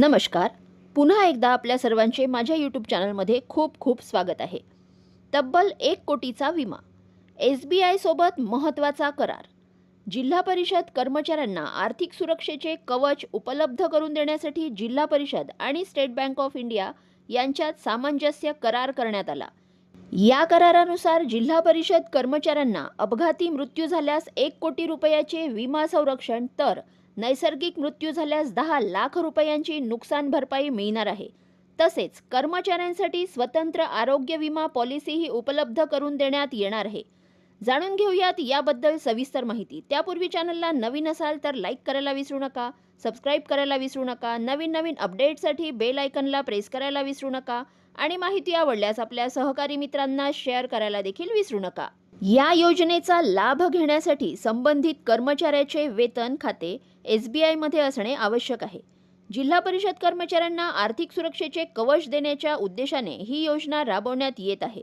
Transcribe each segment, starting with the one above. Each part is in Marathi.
नमस्कार. पुन्हा एकदा आपल्या सर्वांचे माझ्या यूट्यूब चॅनलमध्ये खूप खूप स्वागत आहे. तब्बल 1 कोटीचा विमा. SBI सोबत महत्त्वाचा करार. जिल्हा परिषद कर्मचाऱ्यांना आर्थिक सुरक्षेचे कवच उपलब्ध करून देण्यासाठी जिल्हा परिषद आणि स्टेट बँक ऑफ इंडिया यांच्यात सामंजस्य करार करण्यात आला. या करारानुसार जिल्हा परिषद कर्मचाऱ्यांना अपघाती मृत्यू झाल्यास 1 कोटी रुपयाचे विमा संरक्षण तर नैसर्गिक मृत्यू झाल्यास 10 लाख रुपयांची नुकसान भरपाई मिळणार आहे. तसेच कर्मचाऱ्यांसाठी स्वतंत्र आरोग्य विमा पॉलिसीही उपलब्ध करून देण्यात येणार आहे. जाणून घेऊयात याबद्दल सविस्तर माहिती. त्यापूर्वी चॅनलला नवीन असाल तर लाईक करायला विसरू नका, सबस्क्राईब करायला विसरू नका, नवीन अपडेटसाठी बेल आयकनला प्रेस करायला विसरू नका आणि माहिती आवडल्यास आपल्या सहकारी मित्रांना शेअर करायला देखील विसरू नका. या योजनेचा लाभ घेण्यासाठी संबंधित कर्मचाऱ्याचे वेतन खाते SBI मध्ये असणे आवश्यक आहे. जिल्हा परिषद कर्मचाऱ्यांना आर्थिक सुरक्षेचे कवच देण्याच्या उद्देशाने ही योजना राबवण्यात येत आहे.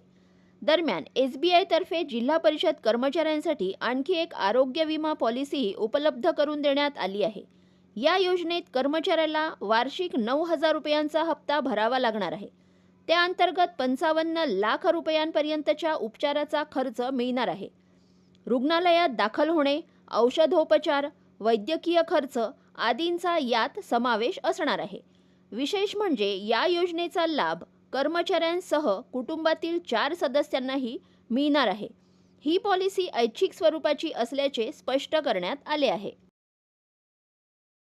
दरम्यान SBI तर्फे जिल्हा परिषद कर्मचाऱ्यांसाठी आणखी एक आरोग्य विमा पॉलिसीही उपलब्ध करून देण्यात आली आहे. या योजनेत कर्मचाऱ्याला वार्षिक 9,000 रुपयांचा हप्ता भरावा लागणार आहे. त्या अंतर्गत 55 लाख रुपयांपर्यंतच्या उपचाराचा खर्च मिळणार आहे. रुग्णालयात दाखल होणे, औषधोपचार, वैद्यकीय खर्च आदींचा यात समावेश असणार आहे. विशेष म्हणजे या योजनेचा लाभ कर्मचाऱ्यांसह कुटुंबातील 4 सदस्यांनाही मिळणार आहे. ही पॉलिसी ऐच्छिक स्वरूपाची असल्याचे स्पष्ट करण्यात आले आहे.